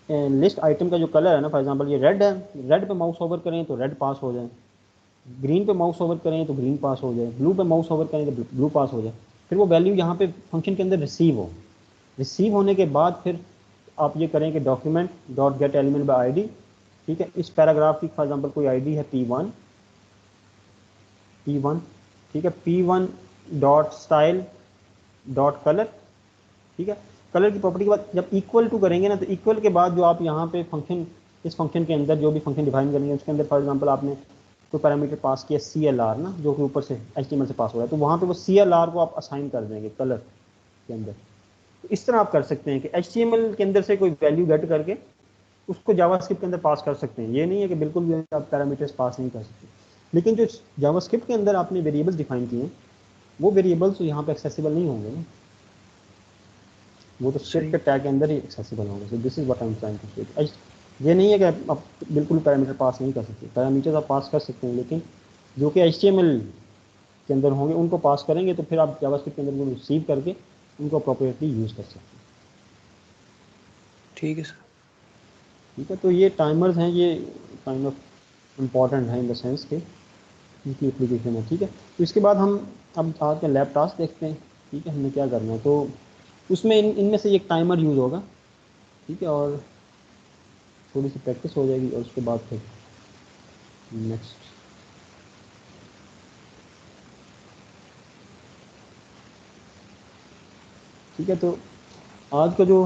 लिस्ट आइटम का जो कलर है ना, फॉर एग्जांपल ये रेड है, रेड पे माउस ओवर करें तो रेड पास हो जाए, ग्रीन पे माउस ओवर करें तो ग्रीन पास हो जाए, ब्लू पे माउस ओवर करें तो ब्लू पास हो जाए। फिर वो वैल्यू यहाँ पे फंक्शन के अंदर रिसीव हो, रिसीव होने के बाद फिर आप ये करें कि document dot gate element by ID, ठीक है। इस पैराग्राफ की फॉर एग्जांपल कोई आईडी है P1, ठीक है। P1 dot style dot colour, ठीक है। कलर की प्रॉपर्टी के बाद जब इक्वल टू करेंगे ना, तो इक्वल के बाद जो आप यहाँ पे फंक्शन, इस फंक्शन के अंदर जो भी फंक्शन डिफाइन करेंगे उसके अंदर फॉर एग्जांपल आपने कोई पैरामीटर पास किया CLR ना, जो कि ऊपर से HTML से पास हो रहा है, तो वहाँ पे वो CLR को आप असाइन कर देंगे कलर के अंदर। तो इस तरह आप कर सकते हैं कि HTML के अंदर से कोई वैल्यू गेट करके उसको जावास्क्रिप्ट के अंदर पास कर सकते हैं। ये नहीं है कि बिल्कुल भी आप पैरामीटर्स पास नहीं कर सकते, लेकिन जो जावास्क्रिप्ट के अंदर आपने वेरिएबल्स डिफाइन किए हैं वो वेरिएबल्स तो यहाँ पे एक्सेसिबल नहीं होंगे ना, वो तो स्क्रिप्ट सही। के टैग के अंदर ही एक्सेसिबल होंगे। So this is what I am trying to say. ये नहीं है कि आप बिल्कुल पैरामीटर पास नहीं कर सकते, पैरामीटर्स आप पास कर सकते हैं, लेकिन जो कि HTML के अंदर होंगे उनको पास करेंगे तो फिर आप जावास्क्रिप्ट के अंदर उनको रिसीव करके उनको अप्रोप्रिएटली यूज़ कर सकते हैं, ठीक है सर। ठीक है। तो ये टाइमर्स हैं, ये काइंड ऑफ इम्पॉर्टेंट है इन द सेंस के इनकी एप्लीकेशन है, ठीक है। तो इसके बाद हम अब आज का लैब टास्क देखते हैं, ठीक है, हमें क्या करना है। तो उसमें इनमें से एक टाइमर यूज़ होगा, ठीक है, और थोड़ी सी प्रैक्टिस हो जाएगी और उसके बाद फिर नेक्स्ट। ठीक है, तो आज का जो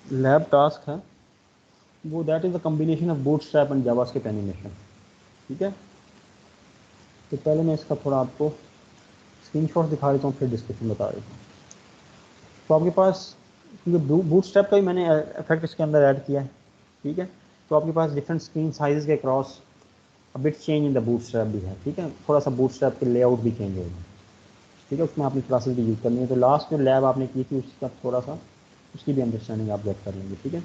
लैब टास्क है वो that is the combination of bootstrap and JavaScript animation. ठीक है, तो पहले मैं इसका थोड़ा आपको स्क्रीनशॉट दिखा देता हूँ, फिर डिस्क्रिप्शन बता देता हूँ। तो आपके पास, क्योंकि बूटस्ट्रैप का भी मैंने इफेक्ट इसके अंदर ऐड किया है। ठीक है, तो आपके पास डिफरेंट स्क्रीन साइज़ के cross a bit change in the bootstrap भी है। ठीक है, थोड़ा सा बूटस्ट्रैप के लेआउट भी चेंज होगा। ठीक है, उसमें आपने क्लासेस भी यूज़ करनी है। तो लास्ट जो लैब आपने की थी उसका थोड़ा सा उसकी भी अंडरस्टैंडिंग आप गेट कर लेंगे। ठीक है,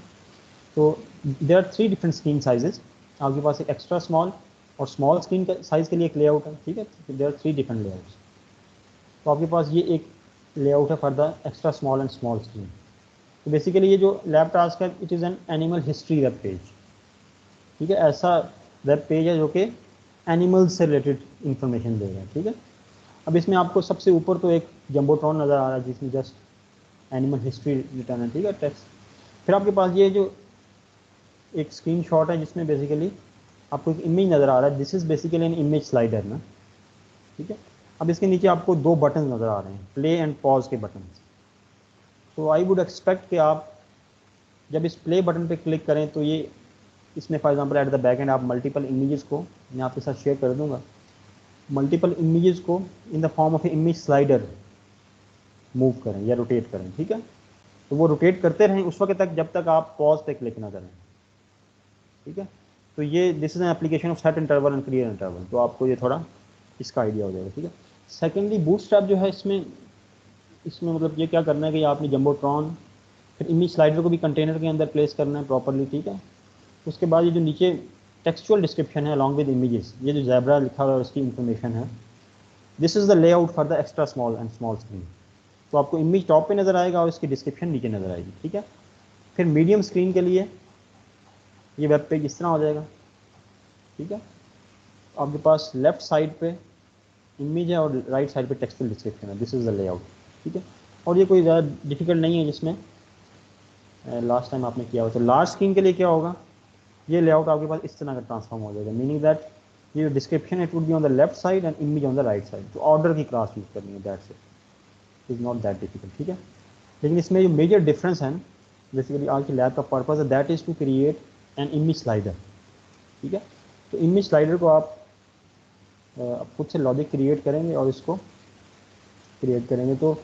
तो there are 3 different screen sizes. आपके पास एक एक्स्ट्रा स्मॉल और स्मॉल स्क्रीन का साइज़ के लिए एक लेआउट है। ठीक है, देयर आर 3 डिफरेंट लेआउट्स। तो आपके पास ये एक लेआउट है for the extra small and small screen. तो बेसिकली ये जो लैब टास्क है it is an animal history web page. ठीक है, ऐसा वेब पेज है जो कि एनिमल्स से रिलेटेड इंफॉर्मेशन देगा। ठीक है, अब इसमें आपको सबसे ऊपर तो एक जम्बोट्रॉन नज़र आ रहा है जिसमें जस्ट एनिमल हिस्ट्री रिटर्न है। ठीक है, टेक्स्ट। फिर आपके पास ये जो एक स्क्रीनशॉट है जिसमें बेसिकली आपको एक इमेज नज़र आ रहा है। This is basically N image slider ना। ठीक है, अब इसके नीचे आपको 2 बटन नज़र आ रहे हैं, प्ले एंड पॉज के बटन। तो आई वुड एक्सपेक्ट कि आप जब इस प्ले बटन पे क्लिक करें तो ये इसमें for example at the back and आप मल्टीपल इमेजेस को, मैं आपके साथ शेयर कर दूंगा, मल्टीपल इमेजेस को in the form of image slider move करें या रोटेट करें। ठीक है, तो वो रोटेट करते रहें उस वक्त तक जब तक आप पॉज पे क्लिक ना करें। ठीक है, तो ये this is an application of set interval and clear interval. तो आपको ये थोड़ा इसका आइडिया हो जाएगा। ठीक है, सेकेंडली बूटस्ट्रैप जो है इसमें मतलब ये क्या करना है कि आपने जम्बोट्रॉन फिर इमेज स्लाइडर को भी कंटेनर के अंदर प्लेस करना है प्रॉपरली। ठीक है, उसके बाद ये जो नीचे टेक्सचुअल डिस्क्रिप्शन है अलॉन्ग विद इमेजेस, ये जो ज़ेब्रा लिखा हुआ है उसकी इंफॉर्मेशन है। This is the layout for the extra small and small screen. तो आपको इमेज टॉप पे नज़र आएगा और इसकी डिस्क्रिप्शन नीचे नज़र आएगी। ठीक है, फिर मीडियम स्क्रीन के लिए ये वेब पेज इस तरह हो जाएगा। ठीक है, आपके पास लेफ्ट साइड पे इमेज है और राइट साइड पे टेक्सचुअल डिस्क्रिप्शन है। This is the layout. ठीक है, और ये कोई ज़्यादा डिफिकल्ट नहीं है जिसमें लास्ट टाइम आपने किया हो। तो लार्ज स्क्रीन के लिए क्या होगा, ये लेआउट आपके पास इस तरह का ट्रांसफॉर्म हो जाएगा, मीनिंग दैट ये description it would be on the left side and image on the right side. तो ऑर्डर की क्लास यूज़ करनी है, that's it, is not that difficult. ठीक है, लेकिन इसमें जो मेजर डिफरेंस है बेसिकली आज की लैब का पर्पज़ है that is to create an image slider. ठीक है, तो इमेज स्लाइडर को आप खुद से लॉजिक क्रिएट करेंगे और इसको क्रिएट करेंगे। तो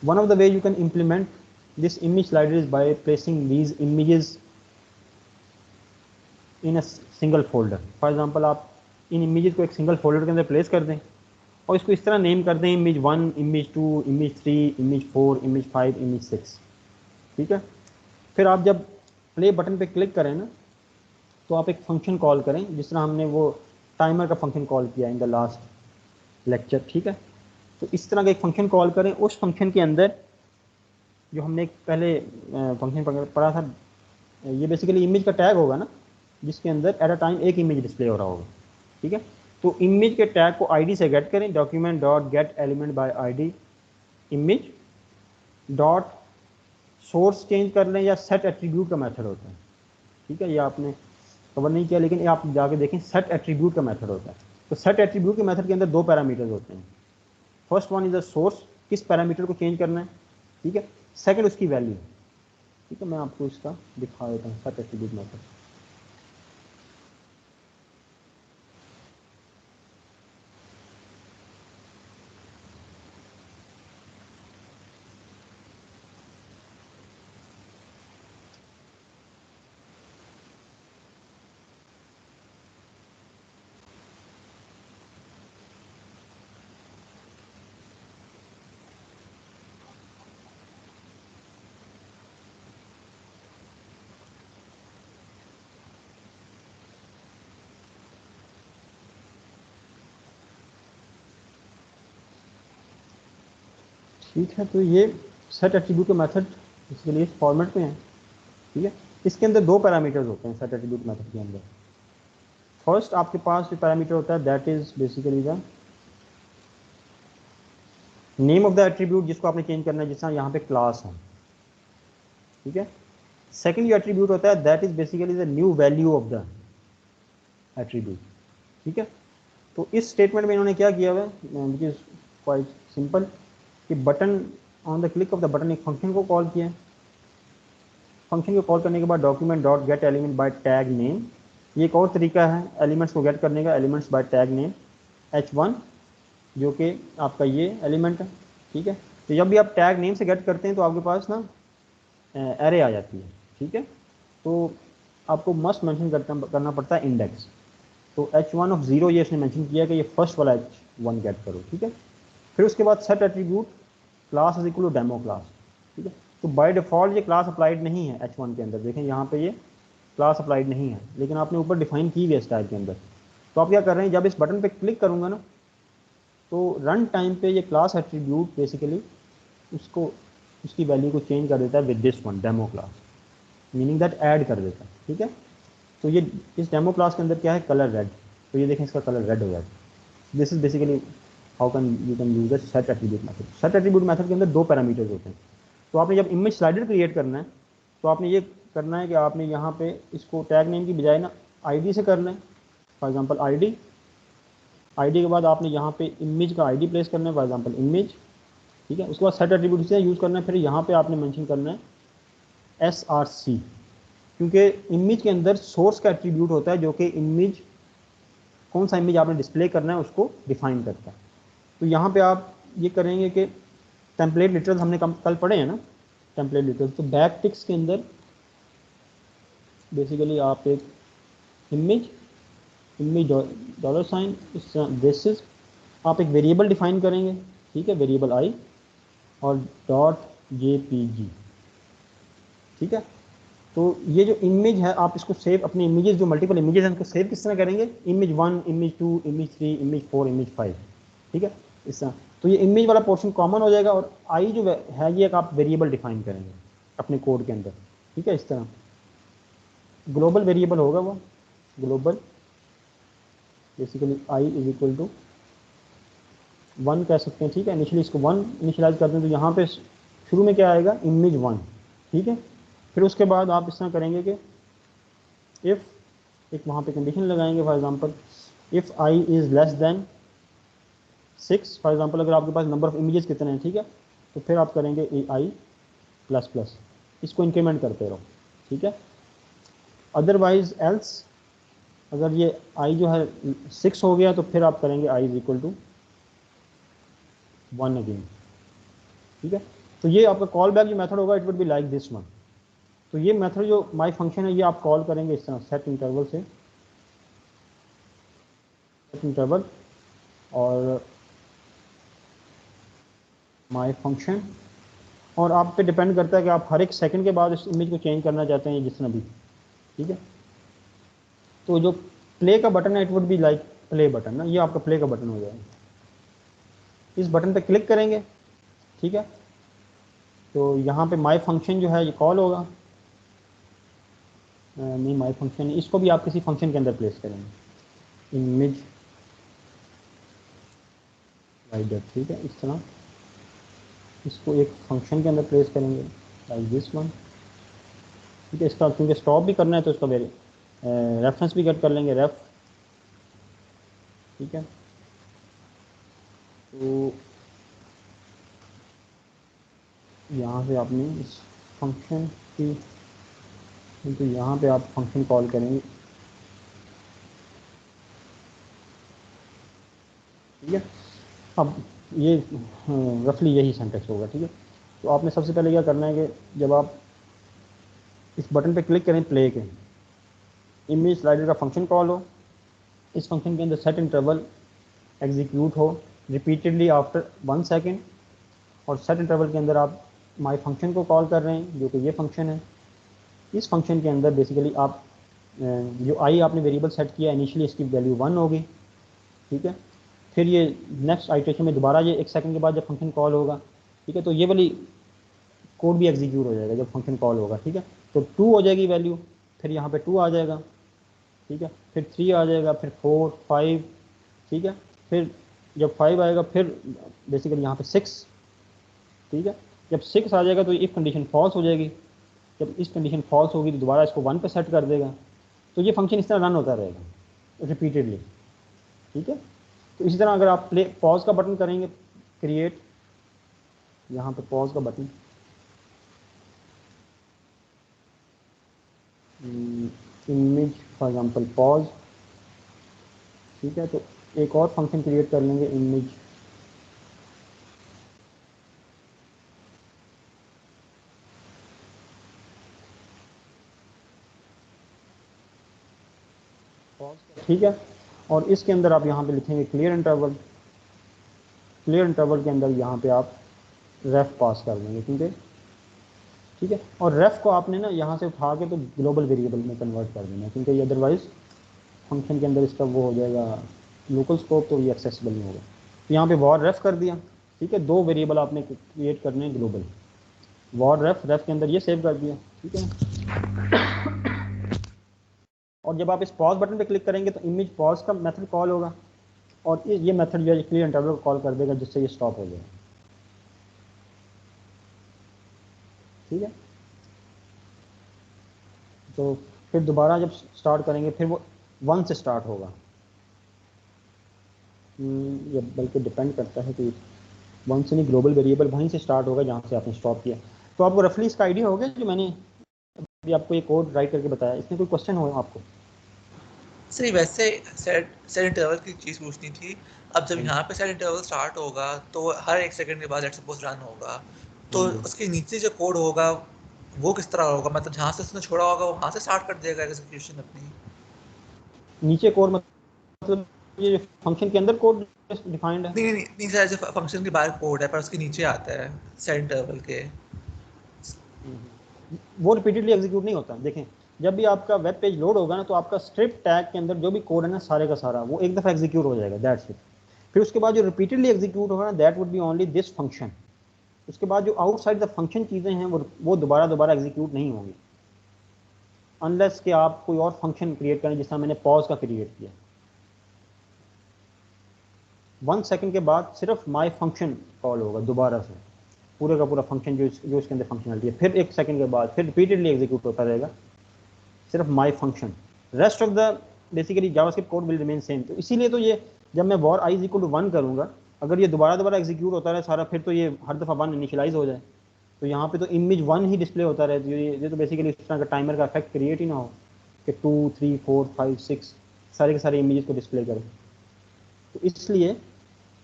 one of the way you can implement this image slider is by placing these images in a single folder. For example आप इन इमेजेस को एक सिंगल फोल्डर के अंदर प्लेस कर दें और इसको इस तरह नेम कर दें, image 1, image 2, image 3, image 4, image 5, image 6। ठीक है, फिर आप जब प्ले बटन पे क्लिक करें ना तो आप एक फंक्शन कॉल करें जिस तरह हमने वो टाइमर का फंक्शन कॉल किया इन द लास्ट लेक्चर। ठीक है, तो इस तरह का एक फंक्शन कॉल करें। उस फंक्शन के अंदर जो हमने पहले फंक्शन पढ़ा था, ये बेसिकली इमेज का टैग होगा ना जिसके अंदर एट अ टाइम एक इमेज डिस्प्ले हो रहा होगा। ठीक है, तो इमेज के टैग को आईडी से गेट करें, document dot gate element by ID image dot source change कर लें या सेट एट्रीब्यूट का मेथड होता है। ठीक है, ये आपने कवर नहीं किया लेकिन ये आप जाके देखें, सेट एट्रीब्यूट का मेथड होता है। तो सेट एट्रीब्यूट के मेथड के अंदर 2 पैरामीटर्स होते हैं। First one is the source, किस पैरामीटर को चेंज करना है। ठीक है, सेकंड उसकी वैल्यू। ठीक है, मैं आपको इसका दिखा देता हूँ सेट एट्रीब्यूट मेथड। ठीक है, तो ये सेट एट्रीब्यूट का मेथड इसके लिए इस फॉर्मेट में है। ठीक है, इसके अंदर 2 पैरामीटर्स होते हैं सेट एट्रीब्यूट मेथड के अंदर। फर्स्ट आपके पास जो पैरामीटर होता है that is basically the name of the attribute जिसको आपने चेंज करना है, जिस तरह यहाँ पे क्लास है। ठीक है, सेकंड जो एट्रीब्यूट होता है that is basically the new value of the attribute. ठीक है, तो इस स्टेटमेंट में इन्होंने क्या किया हुआ है विच इज क्वाइट सिंपल कि button on the click of the button एक फंक्शन को कॉल किया। फंक्शन को कॉल करने के बाद document dot gate element by tag name, ये एक और तरीका है एलिमेंट्स को गेट करने का, elements bye tag name h1 जो कि आपका ये एलिमेंट है, ठीक है। तो जब भी आप टैग नेम से गेट करते हैं तो आपके पास ना एरे आ जाती है, ठीक है। तो आपको मस्ट मेंशन करना पड़ता है इंडेक्स। तो h1 ऑफ 0 ये इसने मेंशन किया कि ये फर्स्ट वाला h1 गेट करो, ठीक है। फिर उसके बाद set attribute class is equal to demo class, ठीक है। तो बाय डिफ़ॉल्ट ये क्लास अप्लाइड नहीं है h1 के अंदर, देखें यहाँ पे ये क्लास अप्लाइड नहीं है, लेकिन आपने ऊपर डिफाइन की हुई है स्टाइल के अंदर। तो आप क्या कर रहे हैं, जब इस बटन पे क्लिक करूँगा ना तो रन टाइम पे ये क्लास एट्रीब्यूट बेसिकली उसको उसकी वैल्यू को चेंज कर देता है with this one demo class, meaning that add कर देता है, ठीक है। तो ये इस डेमो क्लास के अंदर क्या है, कलर रेड, तो ये देखें इसका कलर रेड हो जाता है। This is basically how can you can use the set attribute method. Set attribute method के अंदर दो पैरामीटर्स होते हैं। तो आपने जब इमेज स्लाइडर क्रिएट करना है तो आपने ये करना है कि आपने यहाँ पे इसको टैग नेम की बजाय ना आईडी से करना है। फॉर एग्जांपल आईडी के बाद आपने यहाँ पे इमेज का आईडी प्लेस करना है, फॉर एग्जांपल इमेज, ठीक है। उसके बाद सेट एट्रीब्यूट से यूज़ करना है, फिर यहाँ पे आपने मेंशन करना है src, क्योंकि इमेज के अंदर सोर्स का एट्रीब्यूट होता है जो कि इमेज कौन सा इमेज आपने डिस्प्ले करना है उसको डिफाइन करता है। तो यहाँ पे आप ये करेंगे कि टेम्पलेट लिटरल्स हमने कल पढ़े हैं ना, टेम्पलेट लिटरल्स, तो बैक टिक्स के अंदर बेसिकली आप एक इमेज डॉलर साइन इस दिस इज आप एक वेरिएबल डिफाइन करेंगे, ठीक है, वेरिएबल आई और डॉट jpg, ठीक है। तो ये जो इमेज है आप इसको सेव, अपनी इमेजेस जो मल्टीपल इमेजेस हैं उनको सेव किस तरह करेंगे, image 1, image 2, image 3, image 4, image 5, ठीक है, इस तरह। तो ये इमेज वाला पोर्शन कॉमन हो जाएगा और आई जो है ये एक आप वेरिएबल डिफाइन करेंगे अपने कोड के अंदर, ठीक है। इस तरह ग्लोबल वेरिएबल होगा वो, global basically i is equal to 1 कह सकते हैं, ठीक है। इनिशियली इसको 1 इनिशियलाइज करते हैं तो यहाँ पे शुरू में क्या आएगा, इमेज 1, ठीक है। फिर उसके बाद आप इस तरह करेंगे कि इफ़ एक वहाँ पे कंडीशन लगाएंगे, for example if I is less then 6, for example अगर आपके पास नंबर ऑफ इमेजेस कितने हैं, ठीक है, तो फिर आप करेंगे आई प्लस प्लस, इसको इंक्रीमेंट करते रहो, ठीक है। अदरवाइज एल्स अगर ये आई जो है 6 हो गया तो फिर आप करेंगे आई इज इक्वल टू 1 अगेन, ठीक है। तो ये आपका कॉल बैक जो मेथड होगा it would be like this one. तो ये मेथड जो माई फंक्शन है ये आप कॉल करेंगे इस तरह सेट इंटरवल से, सेट इंटरवल और माई फंक्शन, और आप पे डिपेंड करता है कि आप हर एक सेकंड के बाद इस इमेज को चेंज करना चाहते हैं जिस तरह भी, ठीक है। तो जो प्ले का बटन है it would be like play button ना, ये आपका प्ले का बटन हो जाएगा। इस बटन पे क्लिक करेंगे, ठीक है, तो यहाँ पे माई फंक्शन जो है ये कॉल होगा, नहीं माई फंक्शन, इसको भी आप किसी फंक्शन के अंदर प्लेस करेंगे, इमेज स्लाइडर, ठीक है। इस तरह इसको एक फंक्शन के अंदर प्लेस करेंगे लाइक दिस वन, ठीक है। इसका क्योंकि स्टॉप भी करना है तो इसका रेफरेंस भी गेट कर लेंगे, रेफ, ठीक है। तो यहाँ से आपने इस फंक्शन की, तो यहाँ पे आप फंक्शन कॉल करेंगे, ठीक है। अब ये रफली यही सेंटेक्स होगा, ठीक है। तो आपने सबसे पहले क्या करना है कि जब आप इस बटन पे क्लिक करें प्ले के, इमेज स्लाइडर का फंक्शन कॉल हो, इस फंक्शन के अंदर सेट इंटरवल एग्जीक्यूट हो रिपीटेडली आफ्टर 1 सेकेंड, और सेट इंटरवल के अंदर आप माई फंक्शन को कॉल कर रहे हैं जो कि ये फंक्शन है। इस फंक्शन के अंदर बेसिकली आप जो आई आपने वेरिएबल सेट किया इनिशियली इसकी वैल्यू 1 होगी, ठीक है। फिर ये नेक्स्ट आइटरेशन में दोबारा ये 1 सेकंड के बाद जब फंक्शन कॉल होगा, ठीक है, तो ये वाली कोड भी एग्जीक्यूट हो जाएगा जब फंक्शन कॉल होगा, ठीक है। तो 2 हो जाएगी वैल्यू, फिर यहाँ पे 2 आ जाएगा, ठीक है, फिर 3 आ जाएगा, फिर 4, 5, ठीक है, फिर जब 5 आएगा फिर बेसिकली यहाँ पे 6, ठीक है। जब 6 आ जाएगा तो इफ कंडीशन फॉल्स हो जाएगी, जब इस कंडीशन फॉल्स होगी तो दोबारा इसको 1 पे सेट कर देगा। तो ये फंक्शन इस तरह रन होता रहेगा रिपीटेडली, ठीक है। तो इसी तरह अगर आप प्ले पॉज का बटन करेंगे क्रिएट, यहाँ पे पॉज का button, image for example pause, ठीक है। तो एक और फंक्शन क्रिएट कर लेंगे इमेज पॉज, ठीक है। और इसके अंदर आप यहाँ पे लिखेंगे क्लियर इंटरवल। क्लियर इंटरवल के अंदर यहाँ पे आप रेफ पास कर देंगे, ठीक है। और रेफ को आपने ना यहाँ से उठा के तो ग्लोबल वेरिएबल में कन्वर्ट कर देना है, क्योंकि ये अदरवाइज फंक्शन के अंदर इसका वो हो जाएगा लोकल स्कोप, तो ये एक्सेसिबल नहीं होगा। तो यहाँ पे वॉर रेफ कर दिया, ठीक है। 2 वेरिएबल आपने क्रिएट करने हैं ग्लोबल, वॉर रेफ, रेफ के अंदर ये सेव कर दिया, ठीक है। और जब आप इस पॉज बटन पे क्लिक करेंगे तो इमेज पॉज का मेथड कॉल होगा, और ये मेथड जो है क्लियर इंटरवल को कॉल कर देगा, जिससे ये स्टॉप हो जाएगा, ठीक है। तो फिर दोबारा जब स्टार्ट करेंगे फिर वो 1 से स्टार्ट होगा। ये बल्कि डिपेंड करता है कि 1 से नहीं, ग्लोबल वेरिएबल वहीं से स्टार्ट होगा जहाँ से आपने स्टॉप किया। तो आपको रफली इसका आइडिया हो गया जो मैंने अभी आपको एक कोड राइट करके बताया। इसमें कोई क्वेश्चन हो आपको? सर वैसे सेट इंटरवल की चीज़ पूछनी थी। अब जब यहाँ पे सेट इंटरवल स्टार्ट होगा तो हर 1 सेकंड के बाद लेट्स सपोज रन होगा, तो उसके नीचे जो कोड होगा वो किस तरह होगा? मतलब जहाँ से उसने छोड़ा होगा वहाँ से स्टार्ट कर देगा एग्जीक्यूशन अपनी? नीचे कोड मतलब ये फंक्शन के अंदर कोड डिफाइंड है? नहीं सर, जो फंक्शन के बाहर कोड है पर उसके नीचे आता है सेट इंटरवल के। वो रिपीटेडली एग्जीक्यूट नहीं होता। देखें, जब भी आपका वेब पेज लोड होगा ना, तो आपका स्ट्रिप टैग के अंदर जो भी कोड है ना, सारे का सारा वो एक दफ़ा एग्जीक्यूट हो जाएगा, दैट्स इट। फिर उसके बाद जो रिपीटेडली एग्जीक्यूट होगा ना, that would be only this function. उसके बाद जो आउटसाइड द फंक्शन चीज़ें हैं वो दोबारा एग्जीक्यूट नहीं होंगी, अनलेस कि आप कोई और फंक्शन क्रिएट करें, जिस तरह मैंने पॉज का क्रिएट किया। 1 सेकंड के बाद सिर्फ माई फंक्शन कॉल होगा दोबारा से, पूरे का पूरा फंक्शन जो इसके अंदर फंक्शनलिटी है। फिर 1 सेकंड के बाद फिर रिपीटेडली एग्जीक्यूट होता रहेगा सिर्फ my function. Rest of the basically JavaScript code will remain same. तो इसीलिए तो ये जब मैं var i is equal to 1 करूँगा, अगर ये दोबारा एग्जीक्यूट होता रहे सारा, फिर तो ये हर दफ़ा 1 इनिशियलाइज हो जाए, तो यहाँ पे तो इमेज 1 ही डिस्प्ले होता रहे। तो ये तो बेसिकली इस तरह का टाइमर का इफेक्ट क्रिएट ही ना हो कि 2 3 4 5 6 सारे के सारे इमेजेस को डिस्प्ले करें। तो इसलिए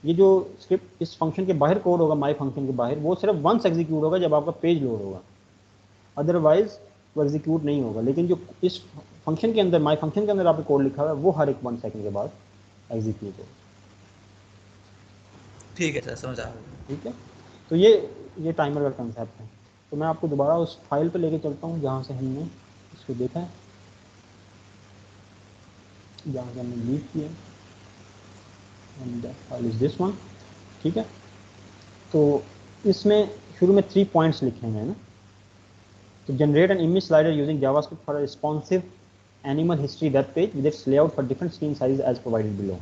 ये जो स्क्रिप्ट इस फंक्शन के बाहर कोड होगा, माई फंक्शन के बाहर, वो सिर्फ वंस एग्जीक्यूट होगा जब आपका पेज लोड होगा, अदरवाइज वो एग्जीक्यूट नहीं होगा। लेकिन जो इस फंक्शन के अंदर, माई फंक्शन के अंदर आपने कोड लिखा हुआ है, वो हर एक 1 सेकंड के बाद एग्जीक्यूट होगा। ठीक है सर, समझ आ रहा है। ठीक है, तो ये टाइमर का कंसेप्ट है। तो मैं आपको दोबारा उस फाइल पे लेके चलता हूँ जहाँ से हमने इसको देखा है, जहाँ से हमने लीव किया, and that file is this one. ठीक है, तो इसमें शुरू में 3 पॉइंट्स लिखे हुए हैं ना। तो generate an image slider using JavaScript for a responsive animal history web page with its layout for different screen size as provided below.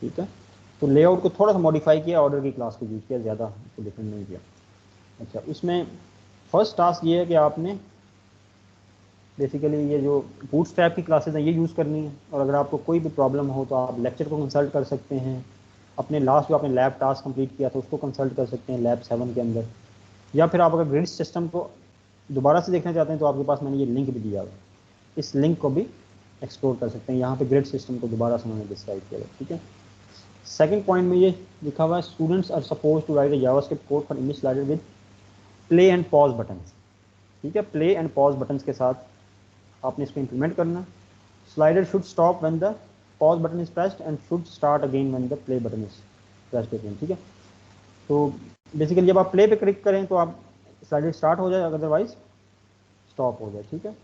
ठीक है, तो लेआउट को थोड़ा सा मॉडिफाई किया, ऑर्डर की क्लास को यूज किया, ज़्यादा उसको डिफरेंट नहीं किया। अच्छा, इसमें फर्स्ट टास्क ये है कि आपने बेसिकली ये जो बूटस्ट्रैप की क्लासेस हैं ये यूज़ करनी है। और अगर आपको कोई भी प्रॉब्लम हो तो आप लेक्चर को कंसल्ट कर सकते हैं, अपने लास्ट जो आपने लैब टास्क कंप्लीट किया था उसको कंसल्ट कर सकते हैं लैब 7 के अंदर, या फिर आप अगर ग्रिड सिस्टम को दोबारा से देखना चाहते हैं तो आपके पास मैंने ये लिंक भी दिया हुआ, इस लिंक को भी एक्सप्लोर कर सकते हैं। यहाँ पे ग्रिड सिस्टम को दोबारा से मैंने डिस्क्राइब किया है। ठीक है, सेकंड पॉइंट में ये लिखा हुआ है, students are suppose to write a JavaScript code for image slider with play and pause buttons. ठीक है, प्ले एंड पॉज बटन्स के साथ आपने इसको इंप्लीमेंट करना। Slider should stop when the pause button is pressed and should start again when the play button is pressed again. ठीक है, तो बेसिकली जब आप प्ले पे क्लिक करें तो आप स्लाइडर स्टार्ट हो जाए, अदरवाइज स्टॉप हो जाए। ठीक है,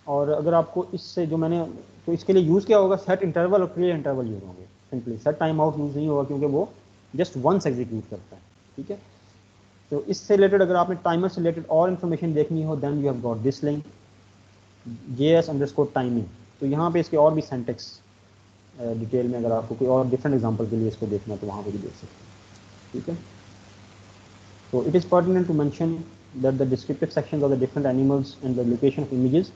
और अगर आपको इससे जो मैंने, तो इसके लिए यूज़ क्या होगा, सेट इंटरवल और क्लियर इंटरवल यूज़ होंगे। Simply set time out use नहीं होगा क्योंकि वो जस्ट वंस एग्जीक्यूट करता है। ठीक है, तो इससे रिलेटेड अगर आपने टाइमर से रिलेटेड और इन्फॉर्मेशन देखनी हो, then you have got this link JS_timing। तो यहाँ पे इसके और भी सिंटैक्स डिटेल में, अगर आपको कोई और डिफरेंट एग्जांपल के लिए इसको देखना है तो वहाँ पे भी देख सकते हैं। ठीक है, तो it is pertinent to mention that the descriptive sections of the different animals and the location of images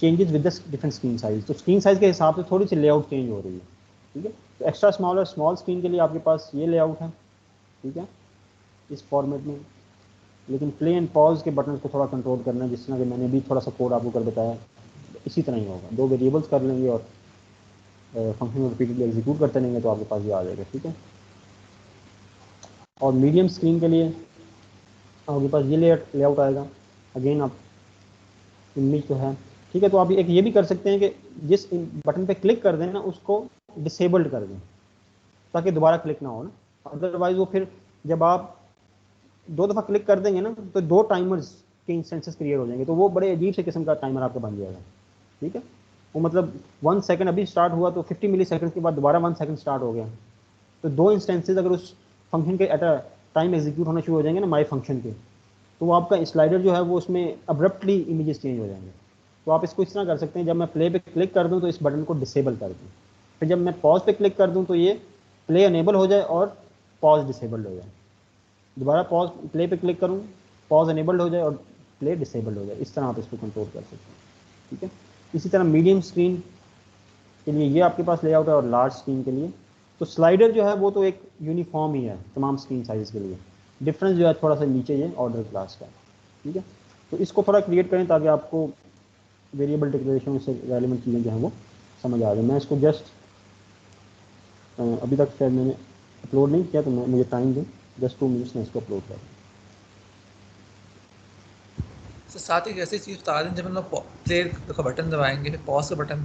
changes with the different screen size. तो स्क्रीन साइज के हिसाब से थोड़ी सी लेआउट चेंज हो रही है। ठीक है, तो एक्स्ट्रा स्मॉल और स्मॉल स्क्रीन के लिए आपके पास ये लेआउट है, ठीक है, इस फॉर्मेट में। लेकिन प्ले एंड पॉज के बटन को थोड़ा कंट्रोल करना है, जिस तरह कि मैंने भी थोड़ा सा कोड आपको कर बताया, इसी तरह ही होगा। 2 वेरिएबल्स कर लेंगे और फंक्शन को रिपीटेडली एग्जीक्यूट करते रहेंगे तो आपके पास ये आ जाएगा, ठीक है। और मीडियम स्क्रीन के लिए आपके पास ये लेआउट आएगा। अगेन आप इमेज तो है, ठीक है, तो आप एक ये भी कर सकते हैं कि जिस बटन पे क्लिक कर दें ना उसको डिसेबल्ड कर दें ताकि दोबारा क्लिक ना हो ना, अदरवाइज वो फिर जब आप 2 दफ़ा क्लिक कर देंगे ना तो 2 टाइमर्स के इंस्टेंसेस क्रिएट हो जाएंगे, तो वो बड़े अजीब से किस्म का टाइमर आपका बन जाएगा, ठीक है। वो मतलब 1 सेकंड अभी स्टार्ट हुआ तो 50 मिली सेकंड के बाद दोबारा 1 सेकंड स्टार्ट हो गया, तो 2 इंस्टेंसेस अगर उस फंक्शन के एट अ टाइम एग्जीक्यूट होना शुरू हो जाएंगे ना माई फंक्शन के, तो वो आपका स्लाइडर जो है वो उसमें अब्रप्टली इमेजेस चेंज हो जाएंगे। तो आप इसको इस तरह कर सकते हैं, जब मैं प्ले पे क्लिक कर दूं तो इस बटन को डिसेबल कर दूं, फिर जब मैं पॉज पे क्लिक कर दूं तो ये प्ले अनेबल हो जाए और पॉज डिसेबल्ड हो जाए, दोबारा पॉज प्ले पे क्लिक करूं पॉज अनेबल्ड हो जाए और प्ले डिसेबल्ड हो जाए। इस तरह आप इसको कंट्रोल कर सकते हैं, ठीक है। इसी तरह मीडियम स्क्रीन के लिए ये आपके पास लेआउट है और लार्ज स्क्रीन के लिए तो स्लाइडर जो है वो तो एक यूनिफॉर्म ही है तमाम स्क्रीन साइज के लिए, डिफरेंस जो है थोड़ा सा नीचे ये ऑर्डर क्लास का, ठीक है। तो इसको थोड़ा क्रिएट करें ताकि आपको वेरिएबल डिक्लेरेशन से रेलिवेंट चीज़ें जो हैं वो समझ आ जाए। मैं इसको जस्ट अभी तक शायद मैंने अपलोड नहीं किया तो मुझे टाइम दें, जस्ट 2 मिनट्स में इसको अपलोड करें। साथ ही ऐसी चीज़ बता दें, जब हम लोग प्ले का बटन दबाएंगे, फिर पॉज का बटन